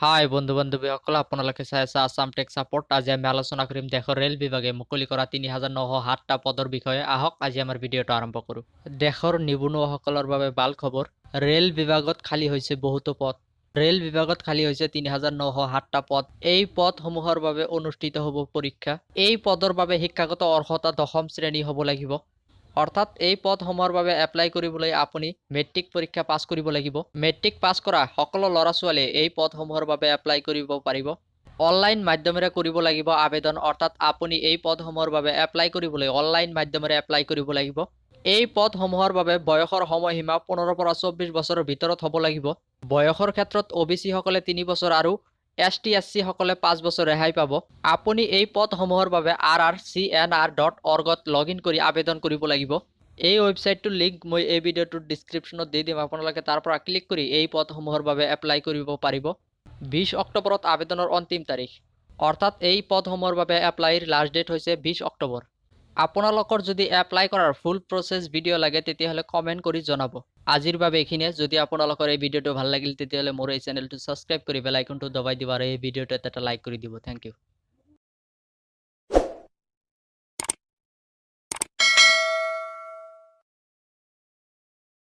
হাই বন্ধু বান্ধৱীসকল, আপোনালোকে চাই আছে আছাম টেক ছাপোৰ্ট। আজি আমি আলোচনা কৰিম দেশৰ ৰেল বিভাগে মুকলি কৰা ৩৯০৭টা পদৰ বিষয়ে। আহক আজি আমাৰ ভিডিঅ'টো আৰম্ভ কৰোঁ। দেশৰ নিবনুৱাসকলৰ বাবে ভাল খবৰ। ৰেল বিভাগত খালী হৈছে বহুতো পদ। ৰেল বিভাগত খালী হৈছে ৩৯০৭টা পদ। এই পদসমূহৰ বাবে অনুষ্ঠিত হ'ব পৰীক্ষা। এই পদৰ বাবে শিক্ষাগত অৰ্হতা ১০ম শ্ৰেণী হ'ব লাগিব। অৰ্থাৎ এই পদসমূহৰ বাবে এপ্লাই কৰিবলৈ আপুনি মেট্ৰিক পৰীক্ষা পাছ কৰিব লাগিব। মেট্ৰিক পাছ কৰা সকলো ল'ৰা ছোৱালীয়ে এই পদসমূহৰ বাবে এপ্লাই কৰিব পাৰিব। অনলাইন মাধ্যমেৰে কৰিব লাগিব আবেদন। অৰ্থাৎ আপুনি এই পদসমূহৰ বাবে এপ্লাই কৰিবলৈ অনলাইন মাধ্যমেৰে এপ্লাই কৰিব লাগিব। এই পদসমূহৰ বাবে বয়সৰ সময়সীমা ১৫ পৰা ২৪ বছৰৰ ভিতৰত হ'ব লাগিব। বয়সৰ ক্ষেত্ৰত OBC সকলে ৩ বছৰ আৰু ST SC সকলে 5 বছৰ ৰেহাই পাব। আপুনি এই পদসমূহৰ বাবে rrcnr.org ত লগইন কৰি আবেদন কৰিব লাগিব। এই ৱেবছাইটটোৰ লিংক মই এই ভিডিঅ'টোৰ ডিছক্ৰিপশ্যনত দি দিম। আপোনালোকে তাৰ পৰা ক্লিক কৰি এই পদসমূহৰ বাবে এপ্লাই কৰিব পাৰিব। ২০ অক্টোবৰত আবেদনৰ অন্তিম তাৰিখ। অৰ্থাৎ এই পদসমূহৰ বাবে এপ্লাইৰ লাষ্ট ডেট হৈছে ২০ অক্টোবৰ। আপোনালোকৰ যদি এপ্লাই কৰাৰ ফুল প্ৰচেছ ভিডিঅ' লাগে তেতিয়াহ'লে কমেণ্ট কৰি জনাব। আজিৰ বাবে এইখিনিয়ে। যদি আপোনালোকৰ এই ভিডিঅ'টো ভাল লাগিল তেতিয়াহ'লে মোৰ এই চেনেলটো ছাবস্ক্ৰাইব কৰি বেল আইকনটো দবাই দিব আৰু এই ভিডিঅ'টোত এটা লাইক কৰি দিব। Thank U.